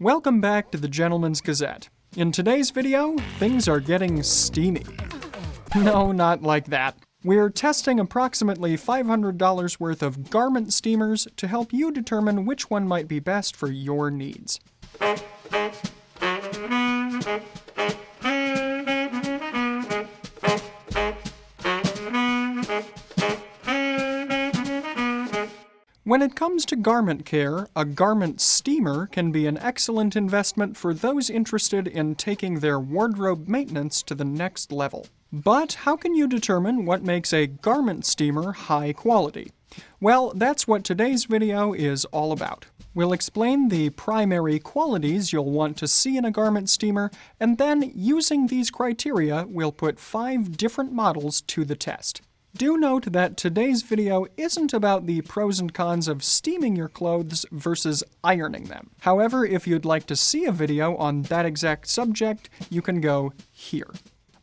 Welcome back to the Gentleman's Gazette. In today's video, things are getting steamy. No, not like that. We're testing approximately $500 worth of garment steamers to help you determine which one might be best for your needs. When it comes to garment care, a garment steamer can be an excellent investment for those interested in taking their wardrobe maintenance to the next level. But how can you determine what makes a garment steamer high quality? Well, that's what today's video is all about. We'll explain the primary qualities you'll want to see in a garment steamer, and then, using these criteria, we'll put 5 different models to the test. Do note that today's video isn't about the pros and cons of steaming your clothes versus ironing them. However, if you'd like to see a video on that exact subject, you can go here.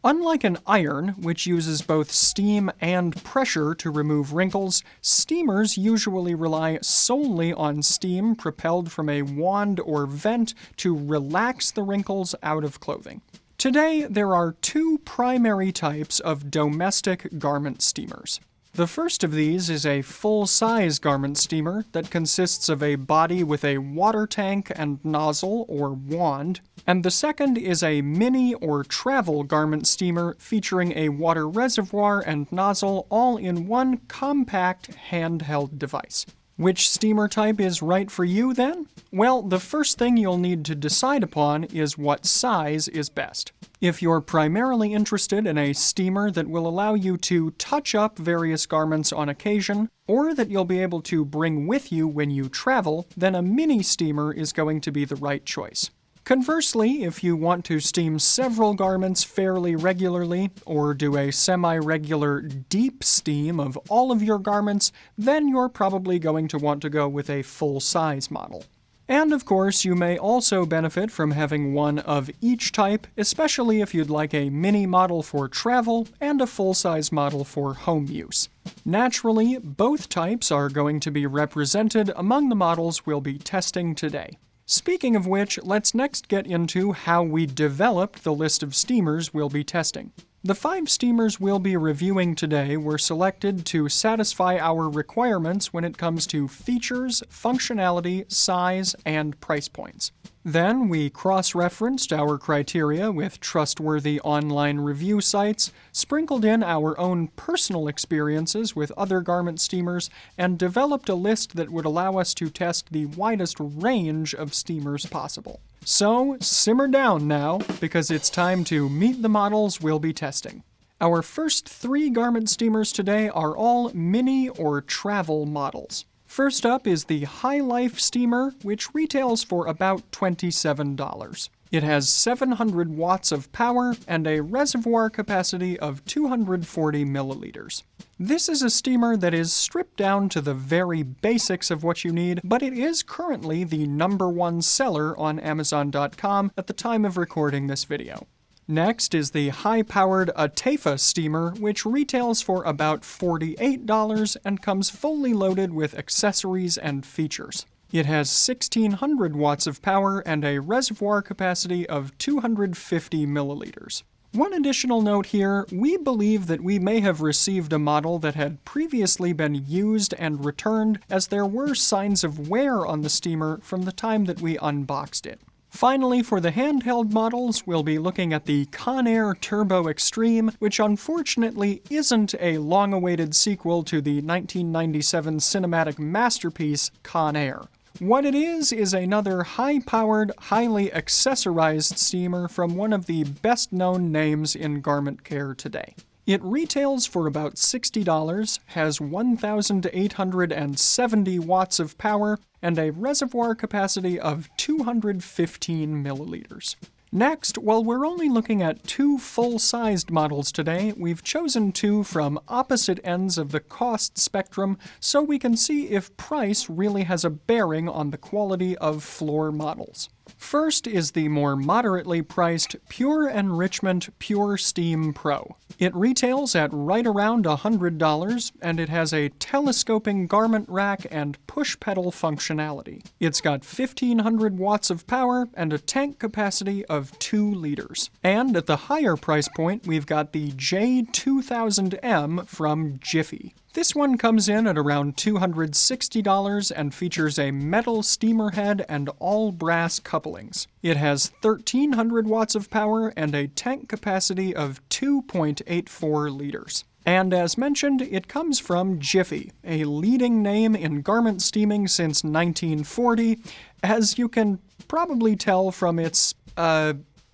Unlike an iron, which uses both steam and pressure to remove wrinkles, steamers usually rely solely on steam propelled from a wand or vent to relax the wrinkles out of clothing. Today, there are 2 primary types of domestic garment steamers. The first of these is a full-size garment steamer that consists of a body with a water tank and nozzle or wand, and the second is a mini or travel garment steamer featuring a water reservoir and nozzle all in one compact handheld device. Which steamer type is right for you then? Well, the first thing you'll need to decide upon is what size is best. If you're primarily interested in a steamer that will allow you to touch up various garments on occasion, or that you'll be able to bring with you when you travel, then a mini steamer is going to be the right choice. Conversely, if you want to steam several garments fairly regularly, or do a semi-regular deep steam of all of your garments, then you're probably going to want to go with a full-size model. And of course, you may also benefit from having one of each type, especially if you'd like a mini model for travel and a full-size model for home use. Naturally, both types are going to be represented among the models we'll be testing today. Speaking of which, let's next get into how we developed the list of steamers we'll be testing. The 5 steamers we'll be reviewing today were selected to satisfy our requirements when it comes to features, functionality, size, and price points. Then we cross-referenced our criteria with trustworthy online review sites, sprinkled in our own personal experiences with other garment steamers, and developed a list that would allow us to test the widest range of steamers possible. So, simmer down now, because it's time to meet the models we'll be testing. Our first 3 garment steamers today are all mini or travel models. First up is the High Life steamer, which retails for about $27. It has 700 watts of power and a reservoir capacity of 240 milliliters. This is a steamer that is stripped down to the very basics of what you need, but it is currently the #1 seller on Amazon.com at the time of recording this video. Next is the high-powered Atefa steamer, which retails for about $48 and comes fully loaded with accessories and features. It has 1,600 watts of power and a reservoir capacity of 250 milliliters. One additional note here, we believe that we may have received a model that had previously been used and returned, as there were signs of wear on the steamer from the time that we unboxed it. Finally, for the handheld models, we'll be looking at the Conair Turbo Extreme, which unfortunately isn't a long-awaited sequel to the 1997 cinematic masterpiece Conair. What it is another high-powered, highly accessorized steamer from one of the best-known names in garment care today. It retails for about $60, has 1,870 watts of power, and a reservoir capacity of 215 milliliters. Next, while we're only looking at 2 full-sized models today, we've chosen 2 from opposite ends of the cost spectrum so we can see if price really has a bearing on the quality of floor models. First is the more moderately priced Pure Enrichment Pure Steam Pro. It retails at right around $100, and it has a telescoping garment rack and push pedal functionality. It's got 1500 watts of power and a tank capacity of 2 liters. And at the higher price point, we've got the J2000M from Jiffy. This one comes in at around $260 and features a metal steamer head and all brass couplings. It has 1300 watts of power and a tank capacity of 2.84 liters. And as mentioned, it comes from Jiffy, a leading name in garment steaming since 1940, as you can probably tell from its,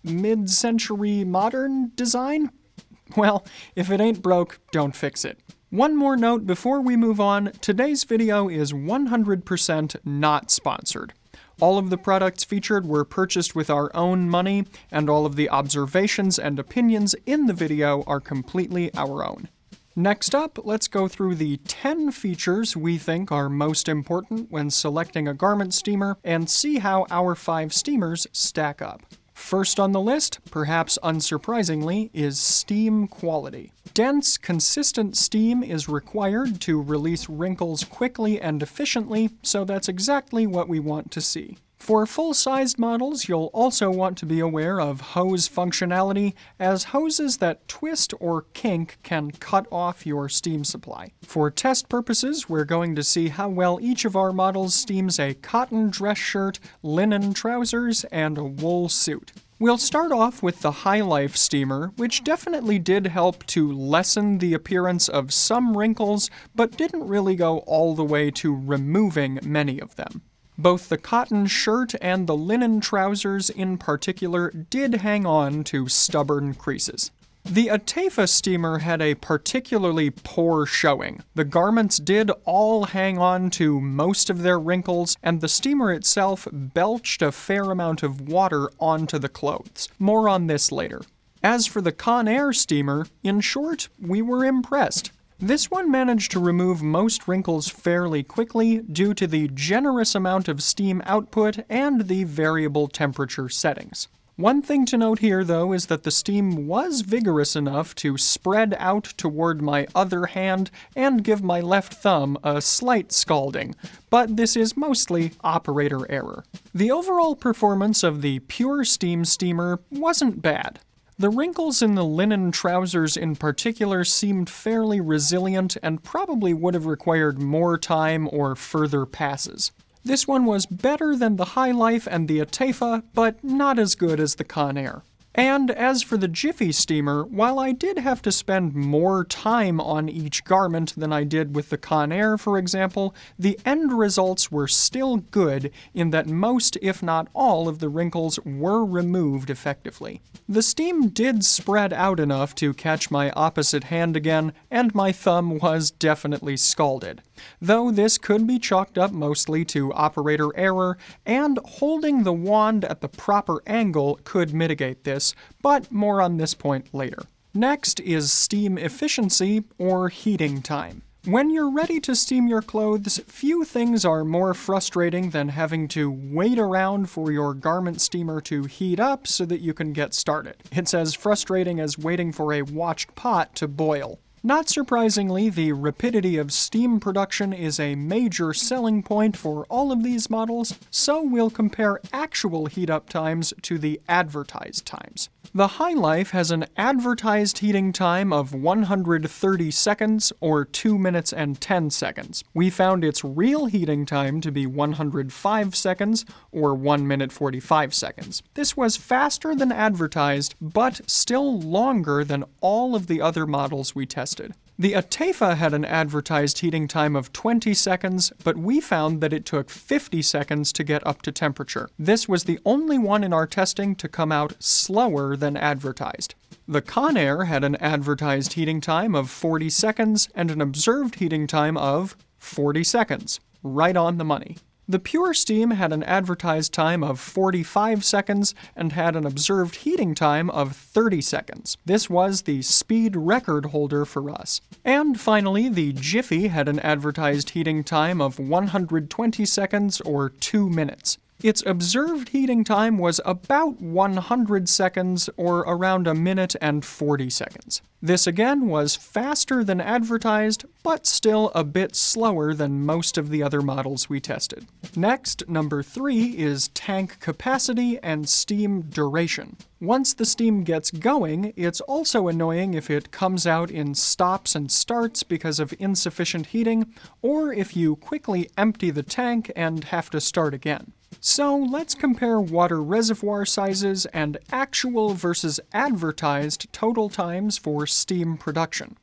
mid-century modern design. Well, if it ain't broke, don't fix it. One more note before we move on, today's video is 100% not sponsored. All of the products featured were purchased with our own money, and all of the observations and opinions in the video are completely our own. Next up, let's go through the 10 features we think are most important when selecting a garment steamer and see how our 5 steamers stack up. First on the list, perhaps unsurprisingly, is steam quality. Dense, consistent steam is required to release wrinkles quickly and efficiently, so that's exactly what we want to see. For full-sized models, you'll also want to be aware of hose functionality, as hoses that twist or kink can cut off your steam supply. For test purposes, we're going to see how well each of our models steams a cotton dress shirt, linen trousers, and a wool suit. We'll start off with the High Life steamer, which definitely did help to lessen the appearance of some wrinkles, but didn't really go all the way to removing many of them. Both the cotton shirt and the linen trousers in particular did hang on to stubborn creases. The Atefa steamer had a particularly poor showing. The garments did all hang on to most of their wrinkles, and the steamer itself belched a fair amount of water onto the clothes. More on this later. As for the Conair steamer, in short, we were impressed. This one managed to remove most wrinkles fairly quickly due to the generous amount of steam output and the variable temperature settings. One thing to note here, though, is that the steam was vigorous enough to spread out toward my other hand and give my left thumb a slight scalding, but this is mostly operator error. The overall performance of the Pure Steam steamer wasn't bad. The wrinkles in the linen trousers in particular seemed fairly resilient and probably would have required more time or further passes. This one was better than the High Life and the Atefa, but not as good as the Conair. And as for the Jiffy steamer, while I did have to spend more time on each garment than I did with the Conair, for example, the end results were still good in that most, if not all, of the wrinkles were removed effectively. The steam did spread out enough to catch my opposite hand again, and my thumb was definitely scalded. Though this could be chalked up mostly to operator error, and holding the wand at the proper angle could mitigate this, but more on this point later. Next is steam efficiency, or heating time. When you're ready to steam your clothes, few things are more frustrating than having to wait around for your garment steamer to heat up so that you can get started. It's as frustrating as waiting for a watched pot to boil. Not surprisingly, the rapidity of steam production is a major selling point for all of these models, so we'll compare actual heat-up times to the advertised times. The High Life has an advertised heating time of 130 seconds, or 2 minutes and 10 seconds. We found its real heating time to be 105 seconds, or 1 minute 45 seconds. This was faster than advertised, but still longer than all of the other models we tested. The Atefa had an advertised heating time of 20 seconds, but we found that it took 50 seconds to get up to temperature. This was the only one in our testing to come out slower than advertised. The Conair had an advertised heating time of 40 seconds and an observed heating time of 40 seconds. Right on the money. The pure steam had an advertised time of 45 seconds and had an observed heating time of 30 seconds. This was the speed record holder for us. And finally, the Jiffy had an advertised heating time of 120 seconds or 2 minutes. Its observed heating time was about 100 seconds, or around a minute and 40 seconds. This again was faster than advertised, but still a bit slower than most of the other models we tested. Next, number 3 is tank capacity and steam duration. Once the steam gets going, it's also annoying if it comes out in stops and starts because of insufficient heating, or if you quickly empty the tank and have to start again. So let's compare water reservoir sizes and actual versus advertised total times for steam production.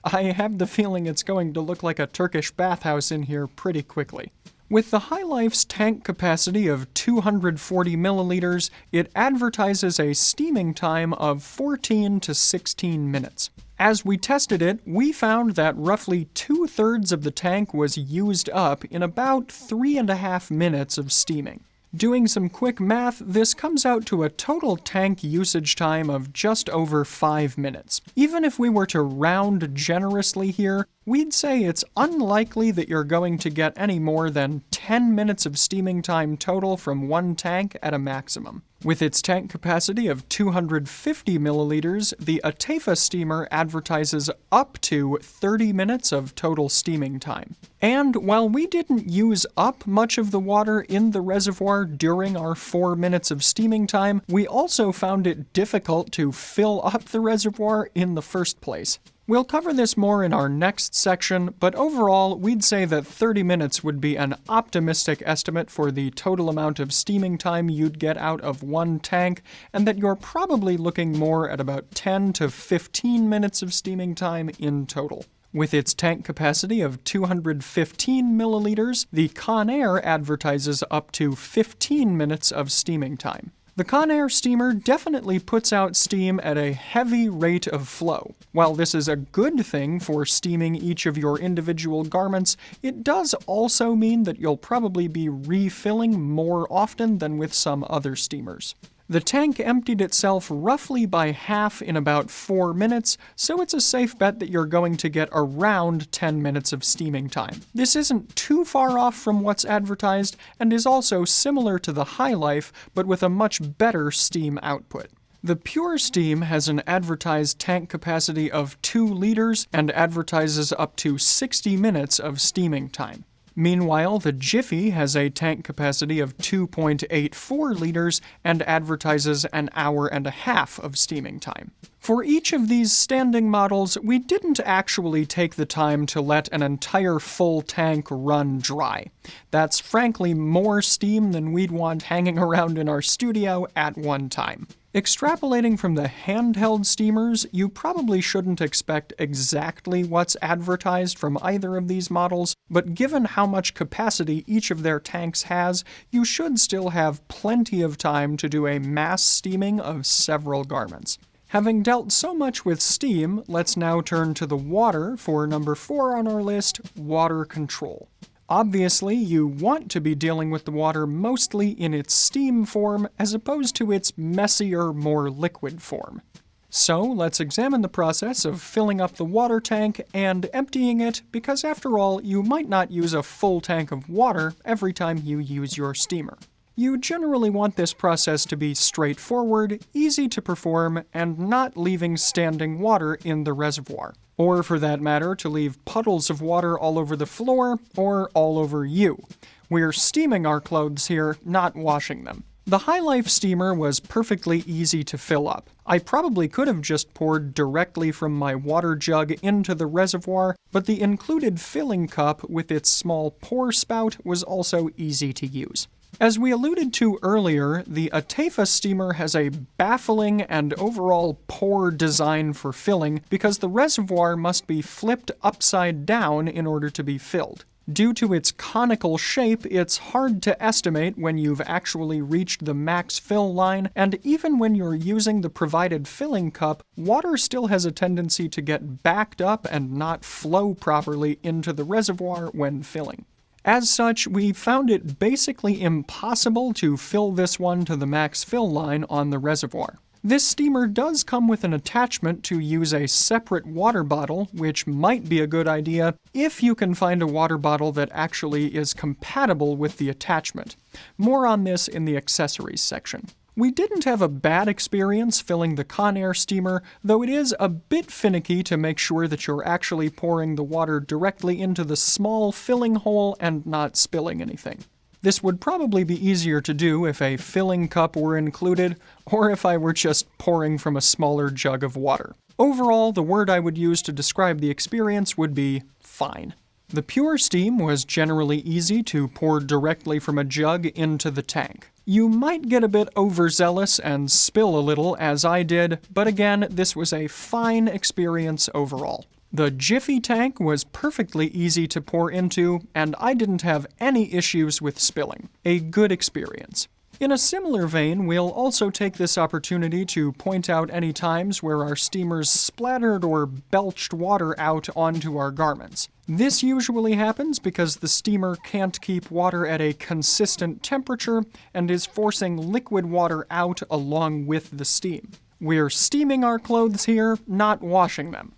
I have the feeling it's going to look like a Turkish bathhouse in here pretty quickly. With the HyLife's tank capacity of 240 milliliters, it advertises a steaming time of 14 to 16 minutes. As we tested it, we found that roughly 2/3 of the tank was used up in about 3.5 minutes of steaming. Doing some quick math, this comes out to a total tank usage time of just over 5 minutes. Even if we were to round generously here, we'd say it's unlikely that you're going to get any more than 10 minutes of steaming time total from one tank at a maximum. With its tank capacity of 250 milliliters, the Atefa steamer advertises up to 30 minutes of total steaming time. And while we didn't use up much of the water in the reservoir during our 4 minutes of steaming time, we also found it difficult to fill up the reservoir in the first place. We'll cover this more in our next section, but overall, we'd say that 30 minutes would be an optimistic estimate for the total amount of steaming time you'd get out of one tank, and that you're probably looking more at about 10 to 15 minutes of steaming time in total. With its tank capacity of 215 milliliters, the Conair advertises up to 15 minutes of steaming time. The Conair steamer definitely puts out steam at a heavy rate of flow. While this is a good thing for steaming each of your individual garments, it does also mean that you'll probably be refilling more often than with some other steamers. The tank emptied itself roughly by half in about 4 minutes, so it's a safe bet that you're going to get around 10 minutes of steaming time. This isn't too far off from what's advertised, and is also similar to the HyLife, but with a much better steam output. The Pure Steam has an advertised tank capacity of 2 liters and advertises up to 60 minutes of steaming time. Meanwhile, the Jiffy has a tank capacity of 2.84 liters and advertises an hour and a half of steaming time. For each of these standing models, we didn't actually take the time to let an entire full tank run dry. That's frankly more steam than we'd want hanging around in our studio at one time. Extrapolating from the handheld steamers, you probably shouldn't expect exactly what's advertised from either of these models, but given how much capacity each of their tanks has, you should still have plenty of time to do a mass steaming of several garments. Having dealt so much with steam, let's now turn to the water for number 4 on our list, water control. Obviously, you want to be dealing with the water mostly in its steam form as opposed to its messier, more liquid form. So let's examine the process of filling up the water tank and emptying it, because after all, you might not use a full tank of water every time you use your steamer. You generally want this process to be straightforward, easy to perform, and not leaving standing water in the reservoir. Or, for that matter, to leave puddles of water all over the floor or all over you. We're steaming our clothes here, not washing them. The HyLife steamer was perfectly easy to fill up. I probably could have just poured directly from my water jug into the reservoir, but the included filling cup with its small pour spout was also easy to use. As we alluded to earlier, the Atefa steamer has a baffling and overall poor design for filling because the reservoir must be flipped upside down in order to be filled. Due to its conical shape, it's hard to estimate when you've actually reached the max fill line, and even when you're using the provided filling cup, water still has a tendency to get backed up and not flow properly into the reservoir when filling. As such, we found it basically impossible to fill this one to the max fill line on the reservoir. This steamer does come with an attachment to use a separate water bottle, which might be a good idea if you can find a water bottle that actually is compatible with the attachment. More on this in the accessories section. We didn't have a bad experience filling the Conair steamer, though it is a bit finicky to make sure that you're actually pouring the water directly into the small filling hole and not spilling anything. This would probably be easier to do if a filling cup were included, or if I were just pouring from a smaller jug of water. Overall, the word I would use to describe the experience would be fine. The pure steam was generally easy to pour directly from a jug into the tank. You might get a bit overzealous and spill a little, as I did, but again, this was a fine experience overall. The Jiffy tank was perfectly easy to pour into, and I didn't have any issues with spilling. A good experience. In a similar vein, we'll also take this opportunity to point out any times where our steamers splattered or belched water out onto our garments. This usually happens because the steamer can't keep water at a consistent temperature and is forcing liquid water out along with the steam. We're steaming our clothes here, not washing them.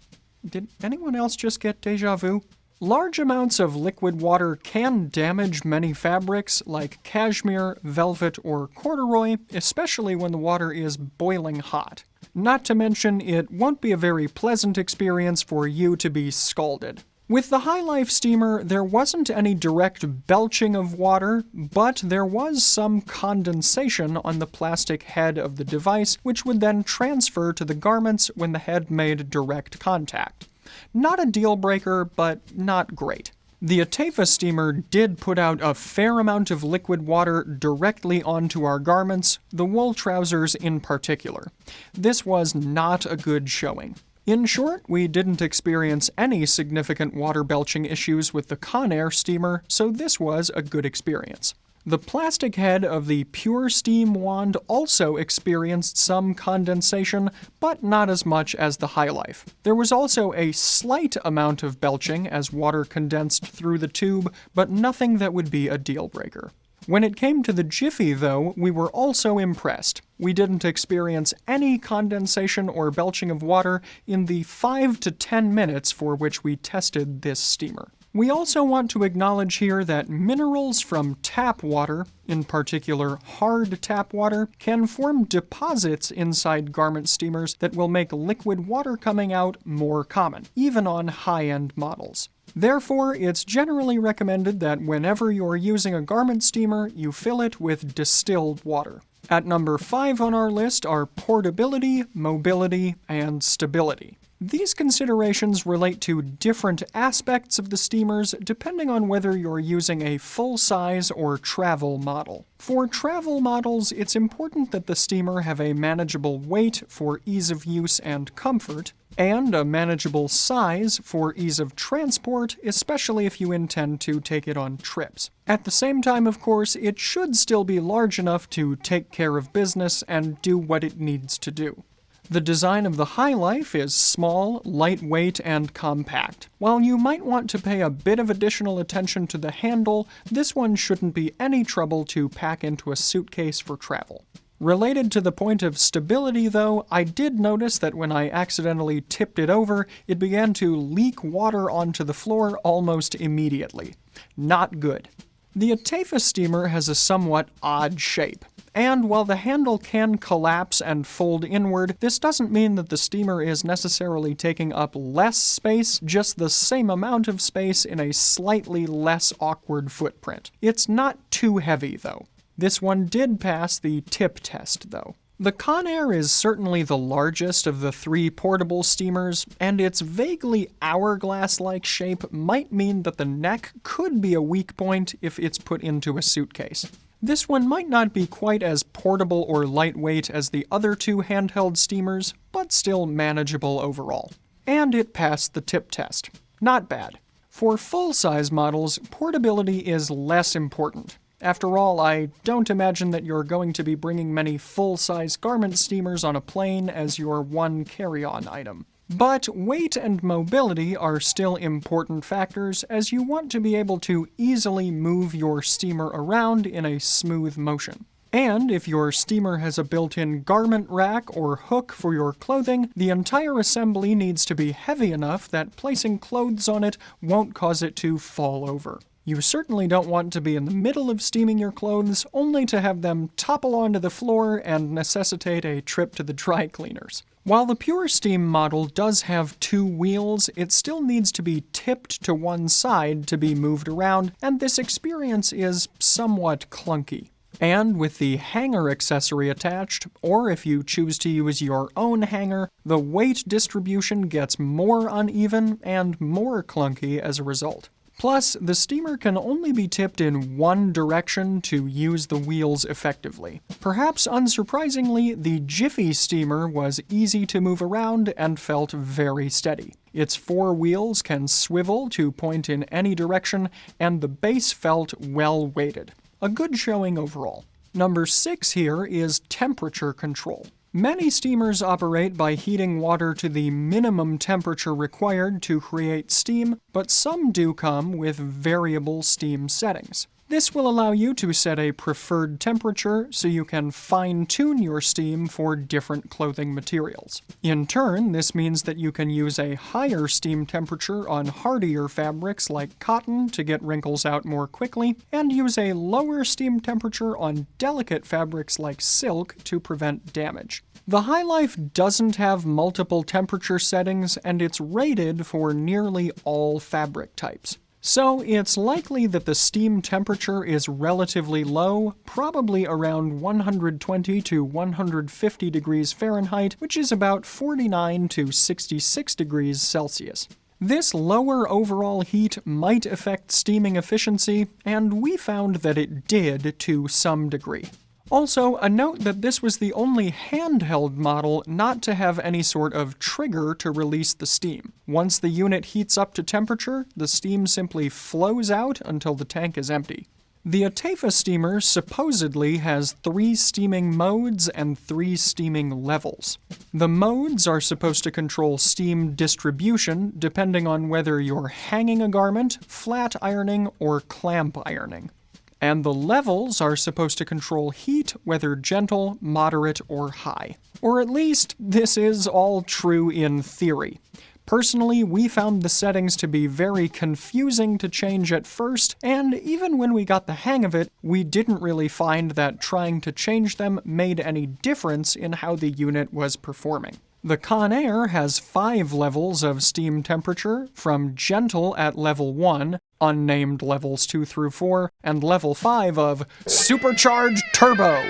Did anyone else just get déjà vu? Large amounts of liquid water can damage many fabrics like cashmere, velvet, or corduroy, especially when the water is boiling hot. Not to mention, it won't be a very pleasant experience for you to be scalded. With the High Life steamer, there wasn't any direct belching of water, but there was some condensation on the plastic head of the device, which would then transfer to the garments when the head made direct contact. Not a deal breaker, but not great. The Atefa steamer did put out a fair amount of liquid water directly onto our garments, the wool trousers in particular. This was not a good showing. In short, we didn't experience any significant water belching issues with the Conair steamer, so this was a good experience. The plastic head of the Pure Steam wand also experienced some condensation, but not as much as the High Life. There was also a slight amount of belching as water condensed through the tube, but nothing that would be a deal breaker. When it came to the Jiffy, though, we were also impressed. We didn't experience any condensation or belching of water in the 5 to 10 minutes for which we tested this steamer. We also want to acknowledge here that minerals from tap water, in particular hard tap water, can form deposits inside garment steamers that will make liquid water coming out more common, even on high-end models. Therefore, it's generally recommended that whenever you're using a garment steamer, you fill it with distilled water. At number 5 on our list are portability, mobility, and stability. These considerations relate to different aspects of the steamers depending on whether you're using a full-size or travel model. For travel models, it's important that the steamer have a manageable weight for ease of use and comfort, and a manageable size for ease of transport, especially if you intend to take it on trips. At the same time, of course, it should still be large enough to take care of business and do what it needs to do. The design of the High Life is small, lightweight, and compact. While you might want to pay a bit of additional attention to the handle, this one shouldn't be any trouble to pack into a suitcase for travel. Related to the point of stability, though, I did notice that when I accidentally tipped it over, it began to leak water onto the floor almost immediately. Not good. The Atefa steamer has a somewhat odd shape. And while the handle can collapse and fold inward, this doesn't mean that the steamer is necessarily taking up less space, just the same amount of space in a slightly less awkward footprint. It's not too heavy, though. This one did pass the tip test, though. The Conair is certainly the largest of the 3 portable steamers, and its vaguely hourglass-like shape might mean that the neck could be a weak point if it's put into a suitcase. This one might not be quite as portable or lightweight as the other 2 handheld steamers, but still manageable overall. And it passed the tip test. Not bad. For full-size models, portability is less important. After all, I don't imagine that you're going to be bringing many full-size garment steamers on a plane as your one carry-on item. But weight and mobility are still important factors, as you want to be able to easily move your steamer around in a smooth motion. And if your steamer has a built-in garment rack or hook for your clothing, the entire assembly needs to be heavy enough that placing clothes on it won't cause it to fall over. You certainly don't want to be in the middle of steaming your clothes, only to have them topple onto the floor and necessitate a trip to the dry cleaners. While the Pure Steam model does have 2 wheels, it still needs to be tipped to one side to be moved around, and this experience is somewhat clunky. And with the hanger accessory attached, or if you choose to use your own hanger, the weight distribution gets more uneven and more clunky as a result. Plus, the steamer can only be tipped in one direction to use the wheels effectively. Perhaps unsurprisingly, the Jiffy steamer was easy to move around and felt very steady. Its 4 wheels can swivel to point in any direction, and the base felt well weighted. A good showing overall. Number 6 here is temperature control. Many steamers operate by heating water to the minimum temperature required to create steam, but some do come with variable steam settings. This will allow you to set a preferred temperature so you can fine-tune your steam for different clothing materials. In turn, this means that you can use a higher steam temperature on hardier fabrics like cotton to get wrinkles out more quickly, and use a lower steam temperature on delicate fabrics like silk to prevent damage. The High Life doesn't have multiple temperature settings, and it's rated for nearly all fabric types. So it's likely that the steam temperature is relatively low, probably around 120 to 150 degrees Fahrenheit, which is about 49 to 66 degrees Celsius. This lower overall heat might affect steaming efficiency, and we found that it did to some degree. Also, a note that this was the only handheld model not to have any sort of trigger to release the steam. Once the unit heats up to temperature, the steam simply flows out until the tank is empty. The Atefa steamer supposedly has 3 steaming modes and 3 steaming levels. The modes are supposed to control steam distribution depending on whether you're hanging a garment, flat ironing, or clamp ironing. And the levels are supposed to control heat, whether gentle, moderate, or high. Or at least, this is all true in theory. Personally, we found the settings to be very confusing to change at first, and even when we got the hang of it, we didn't really find that trying to change them made any difference in how the unit was performing. The Conair has 5 levels of steam temperature, from gentle at level 1, unnamed levels 2 through 4, and level 5 of Supercharged Turbo.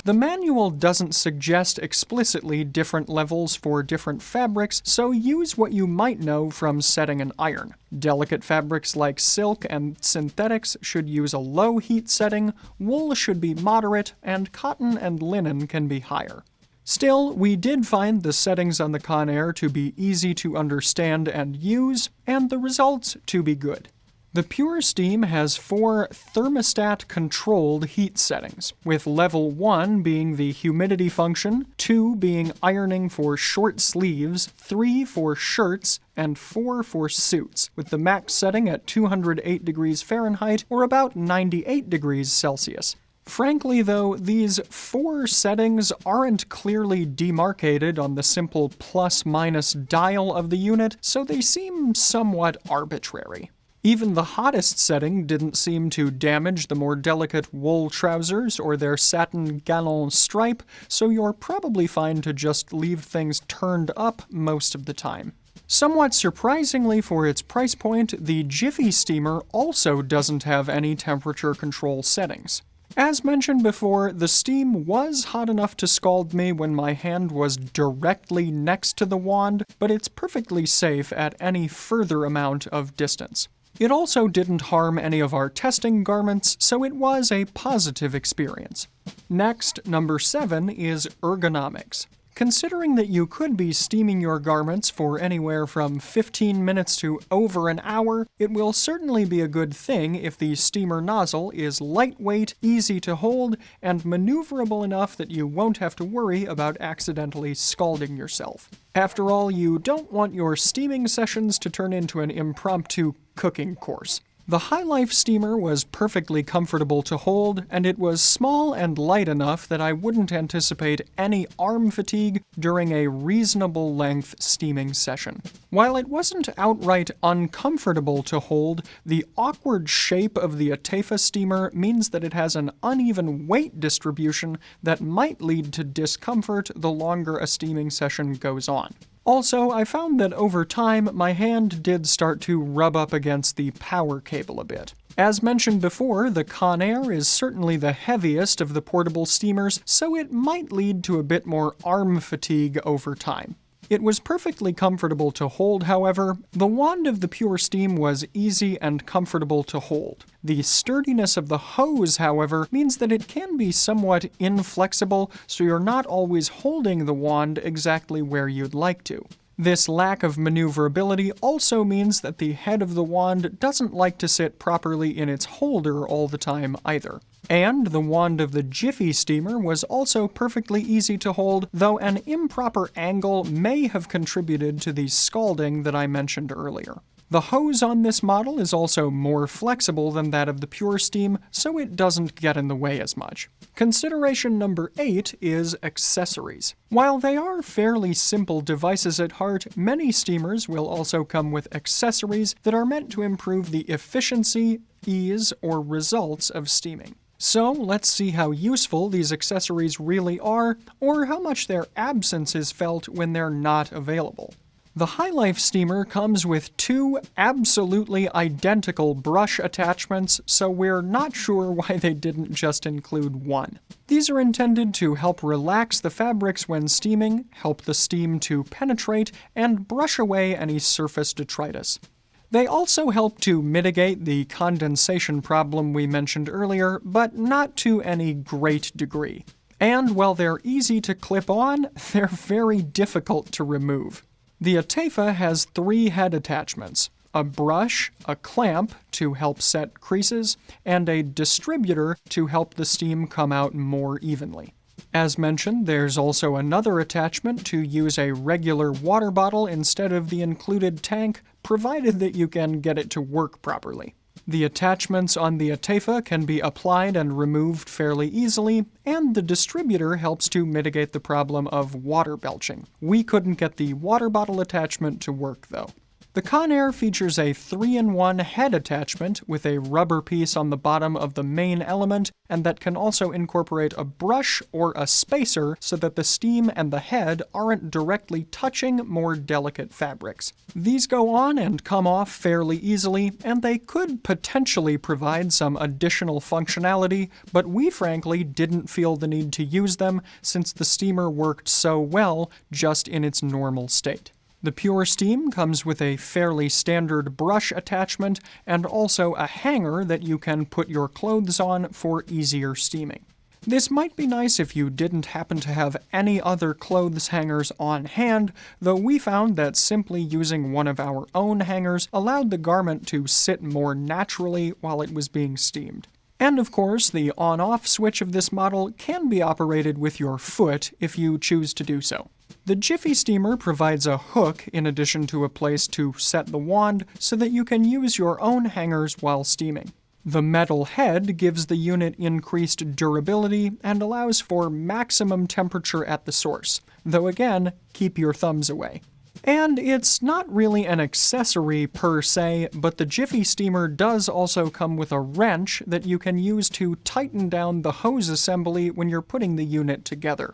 The manual doesn't suggest explicitly different levels for different fabrics, so use what you might know from setting an iron. Delicate fabrics like silk and synthetics should use a low heat setting, wool should be moderate, and cotton and linen can be higher. Still, we did find the settings on the Conair to be easy to understand and use, and the results to be good. The Pure Steam has 4 thermostat-controlled heat settings, with level 1 being the humidity function, 2 being ironing for short sleeves, 3 for shirts, and 4 for suits, with the max setting at 208 degrees Fahrenheit or about 98 degrees Celsius. Frankly, though, these 4 settings aren't clearly demarcated on the simple plus-minus dial of the unit, so they seem somewhat arbitrary. Even the hottest setting didn't seem to damage the more delicate wool trousers or their satin galon stripe, so you're probably fine to just leave things turned up most of the time. Somewhat surprisingly for its price point, the Jiffy steamer also doesn't have any temperature control settings. As mentioned before, the steam was hot enough to scald me when my hand was directly next to the wand, but it's perfectly safe at any further amount of distance. It also didn't harm any of our testing garments, so it was a positive experience. Next, number 7 is ergonomics. Considering that you could be steaming your garments for anywhere from 15 minutes to over an hour, it will certainly be a good thing if the steamer nozzle is lightweight, easy to hold, and maneuverable enough that you won't have to worry about accidentally scalding yourself. After all, you don't want your steaming sessions to turn into an impromptu cooking course. The High Life steamer was perfectly comfortable to hold, and it was small and light enough that I wouldn't anticipate any arm fatigue during a reasonable length steaming session. While it wasn't outright uncomfortable to hold, the awkward shape of the Atefa steamer means that it has an uneven weight distribution that might lead to discomfort the longer a steaming session goes on. Also, I found that over time, my hand did start to rub up against the power cable a bit. As mentioned before, the Conair is certainly the heaviest of the portable steamers, so it might lead to a bit more arm fatigue over time. It was perfectly comfortable to hold, however. The wand of the Pure Steam was easy and comfortable to hold. The sturdiness of the hose, however, means that it can be somewhat inflexible, so you're not always holding the wand exactly where you'd like to. This lack of maneuverability also means that the head of the wand doesn't like to sit properly in its holder all the time either. And the wand of the Jiffy steamer was also perfectly easy to hold, though an improper angle may have contributed to the scalding that I mentioned earlier. The hose on this model is also more flexible than that of the Pure Steam, so it doesn't get in the way as much. Consideration number 8 is accessories. While they are fairly simple devices at heart, many steamers will also come with accessories that are meant to improve the efficiency, ease, or results of steaming. So let's see how useful these accessories really are, or how much their absence is felt when they're not available. The High Life steamer comes with 2 absolutely identical brush attachments, so we're not sure why they didn't just include one. These are intended to help relax the fabrics when steaming, help the steam to penetrate, and brush away any surface detritus. They also help to mitigate the condensation problem we mentioned earlier, but not to any great degree. And while they're easy to clip on, they're very difficult to remove. The Atefa has 3 head attachments: a brush, a clamp to help set creases, and a distributor to help the steam come out more evenly. As mentioned, there's also another attachment to use a regular water bottle instead of the included tank, provided that you can get it to work properly. The attachments on the Atefa can be applied and removed fairly easily, and the distributor helps to mitigate the problem of water belching. We couldn't get the water bottle attachment to work, though. The Conair features a 3-in-1 head attachment with a rubber piece on the bottom of the main element, and that can also incorporate a brush or a spacer so that the steam and the head aren't directly touching more delicate fabrics. These go on and come off fairly easily, and they could potentially provide some additional functionality, but we frankly didn't feel the need to use them since the steamer worked so well just in its normal state. The Pure Steam comes with a fairly standard brush attachment and also a hanger that you can put your clothes on for easier steaming. This might be nice if you didn't happen to have any other clothes hangers on hand, though we found that simply using one of our own hangers allowed the garment to sit more naturally while it was being steamed. And of course, the on-off switch of this model can be operated with your foot if you choose to do so. The Jiffy steamer provides a hook in addition to a place to set the wand so that you can use your own hangers while steaming. The metal head gives the unit increased durability and allows for maximum temperature at the source, though again, keep your thumbs away. And it's not really an accessory per se, but the Jiffy steamer does also come with a wrench that you can use to tighten down the hose assembly when you're putting the unit together.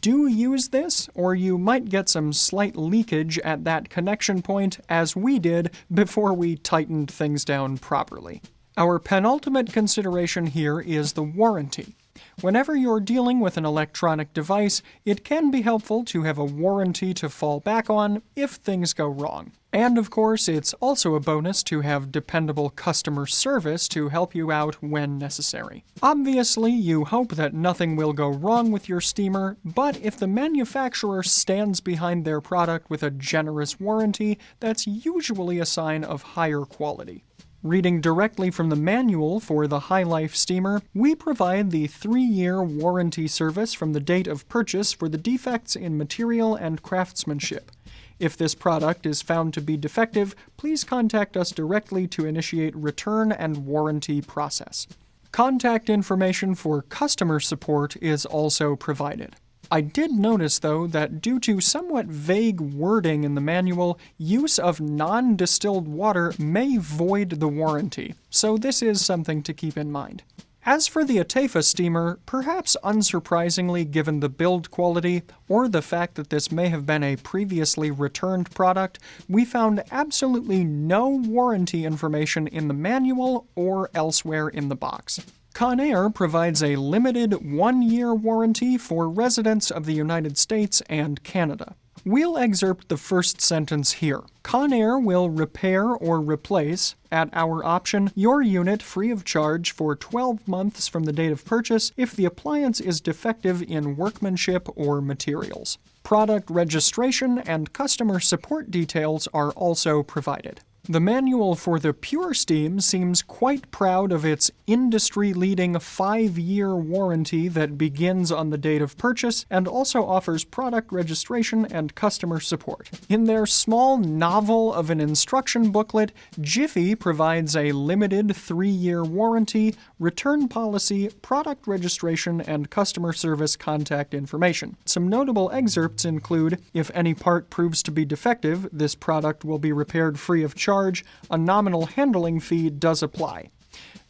Do use this, or you might get some slight leakage at that connection point, as we did before we tightened things down properly. Our penultimate consideration here is the warranty. Whenever you're dealing with an electronic device, it can be helpful to have a warranty to fall back on if things go wrong. And of course, it's also a bonus to have dependable customer service to help you out when necessary. Obviously, you hope that nothing will go wrong with your steamer, but if the manufacturer stands behind their product with a generous warranty, that's usually a sign of higher quality. Reading directly from the manual for the High Life steamer, we provide the 3-year warranty service from the date of purchase for the defects in material and craftsmanship. If this product is found to be defective, please contact us directly to initiate return and warranty process. Contact information for customer support is also provided. I did notice, though, that due to somewhat vague wording in the manual, use of non-distilled water may void the warranty, so this is something to keep in mind. As for the Atefa steamer, perhaps unsurprisingly given the build quality, or the fact that this may have been a previously returned product, we found absolutely no warranty information in the manual or elsewhere in the box. Conair provides a limited 1-year warranty for residents of the United States and Canada. We'll excerpt the first sentence here. Conair will repair or replace, at our option, your unit free of charge for 12 months from the date of purchase if the appliance is defective in workmanship or materials. Product registration and customer support details are also provided. The manual for the Pure Steam seems quite proud of its industry-leading 5-year warranty that begins on the date of purchase and also offers product registration and customer support. In their small novel of an instruction booklet, Jiffy provides a limited 3-year warranty, return policy, product registration, and customer service contact information. Some notable excerpts include, if any part proves to be defective, this product will be repaired free of charge. A nominal handling fee does apply.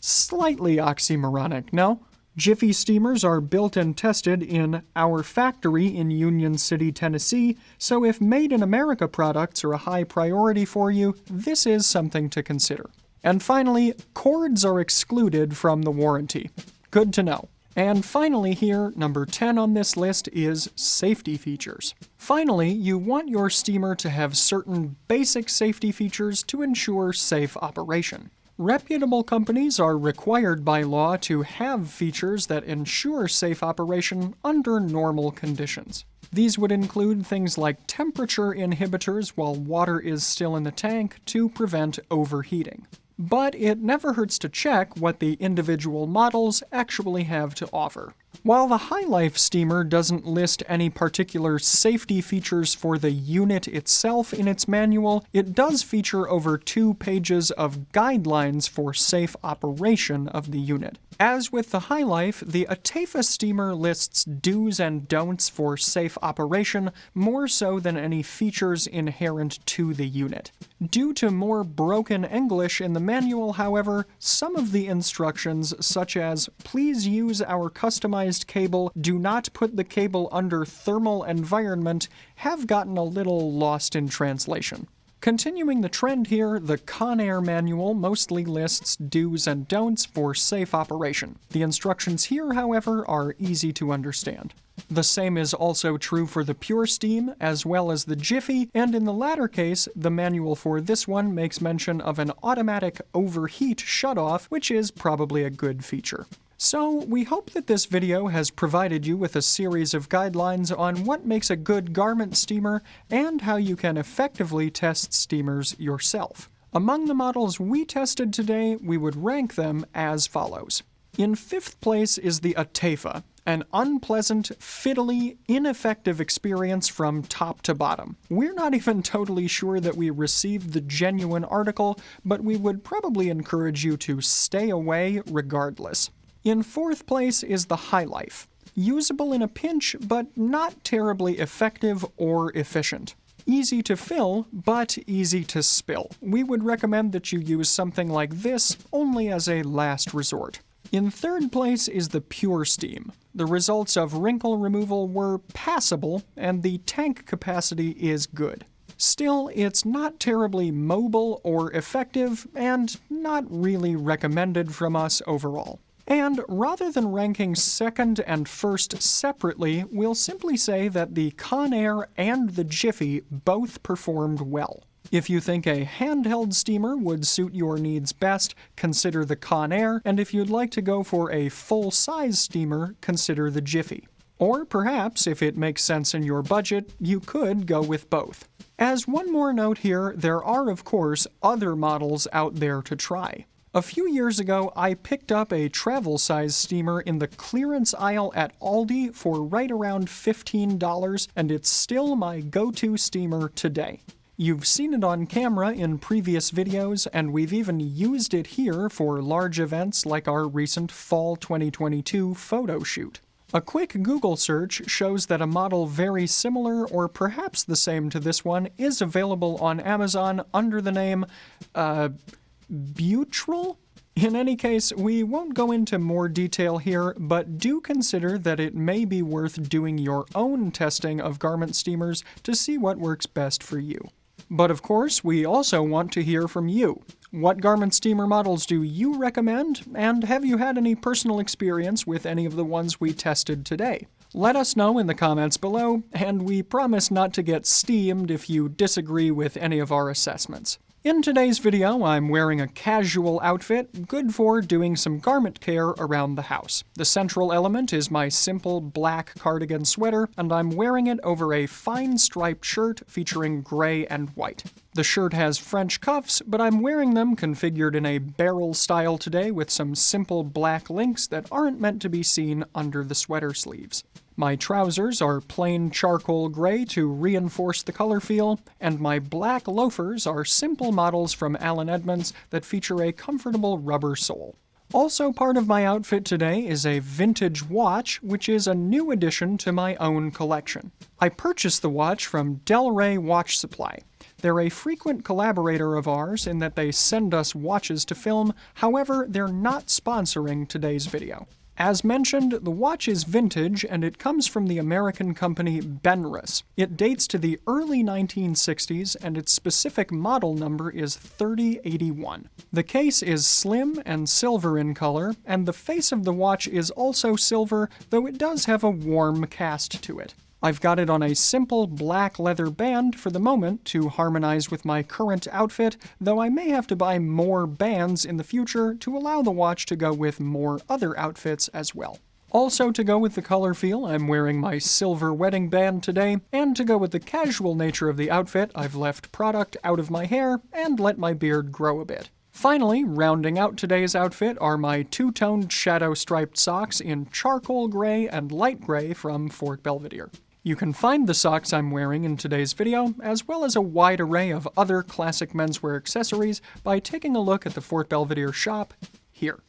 Slightly oxymoronic, no? Jiffy steamers are built and tested in our factory in Union City, Tennessee, so if Made in America products are a high priority for you, this is something to consider. And finally, cords are excluded from the warranty. Good to know. And finally here, number 10 on this list is safety features. Finally, you want your steamer to have certain basic safety features to ensure safe operation. Reputable companies are required by law to have features that ensure safe operation under normal conditions. These would include things like temperature inhibitors while water is still in the tank to prevent overheating. But it never hurts to check what the individual models actually have to offer. While the High Life steamer doesn't list any particular safety features for the unit itself in its manual, it does feature over 2 pages of guidelines for safe operation of the unit. As with the High Life, the Atefa steamer lists do's and don'ts for safe operation more so than any features inherent to the unit. Due to more broken English in the manual, however, some of the instructions, such as "Please use our customized cable, do not put the cable under thermal environment," have gotten a little lost in translation. Continuing the trend here, the Conair manual mostly lists do's and don'ts for safe operation. The instructions here, however, are easy to understand. The same is also true for the Pure Steam, as well as the Jiffy, and in the latter case, the manual for this one makes mention of an automatic overheat shutoff, which is probably a good feature. So, we hope that this video has provided you with a series of guidelines on what makes a good garment steamer and how you can effectively test steamers yourself. Among the models we tested today, we would rank them as follows. In 5th place is the Atefa, an unpleasant, fiddly, ineffective experience from top to bottom. We're not even totally sure that we received the genuine article, but we would probably encourage you to stay away regardless. In 4th place is the High Life. Usable in a pinch, but not terribly effective or efficient. Easy to fill, but easy to spill. We would recommend that you use something like this only as a last resort. In 3rd place is the Pure Steam. The results of wrinkle removal were passable, and the tank capacity is good. Still, it's not terribly mobile or effective, and not really recommended from us overall. And rather than ranking second and first separately, we'll simply say that the Conair and the Jiffy both performed well. If you think a handheld steamer would suit your needs best, consider the Conair, and if you'd like to go for a full-size steamer, consider the Jiffy. Or perhaps, if it makes sense in your budget, you could go with both. As one more note here, there are of course other models out there to try. A few years ago, I picked up a travel-size steamer in the clearance aisle at Aldi for right around $15, and it's still my go-to steamer today. You've seen it on camera in previous videos, and we've even used it here for large events like our recent Fall 2022 photo shoot. A quick Google search shows that a model very similar or perhaps the same to this one is available on Amazon under the name, Butrel? In any case, we won't go into more detail here, but do consider that it may be worth doing your own testing of garment steamers to see what works best for you. But of course, we also want to hear from you. What garment steamer models do you recommend, and have you had any personal experience with any of the ones we tested today? Let us know in the comments below, and we promise not to get steamed if you disagree with any of our assessments. In today's video, I'm wearing a casual outfit, good for doing some garment care around the house. The central element is my simple black cardigan sweater, and I'm wearing it over a fine striped shirt featuring gray and white. The shirt has French cuffs, but I'm wearing them configured in a barrel style today with some simple black links that aren't meant to be seen under the sweater sleeves. My trousers are plain charcoal gray to reinforce the color feel, and my black loafers are simple models from Allen Edmonds that feature a comfortable rubber sole. Also part of my outfit today is a vintage watch, which is a new addition to my own collection. I purchased the watch from Del Rey Watch Supply. They're a frequent collaborator of ours in that they send us watches to film, however, they're not sponsoring today's video. As mentioned, the watch is vintage, and it comes from the American company Benrus. It dates to the early 1960s, and its specific model number is 3081. The case is slim and silver in color, and the face of the watch is also silver, though it does have a warm cast to it. I've got it on a simple black leather band for the moment to harmonize with my current outfit, though I may have to buy more bands in the future to allow the watch to go with more other outfits as well. Also to go with the color feel, I'm wearing my silver wedding band today, and to go with the casual nature of the outfit, I've left product out of my hair and let my beard grow a bit. Finally, rounding out today's outfit are my two-toned shadow-striped socks in charcoal gray and light gray from Fort Belvedere. You can find the socks I'm wearing in today's video, as well as a wide array of other classic menswear accessories, by taking a look at the Fort Belvedere shop here.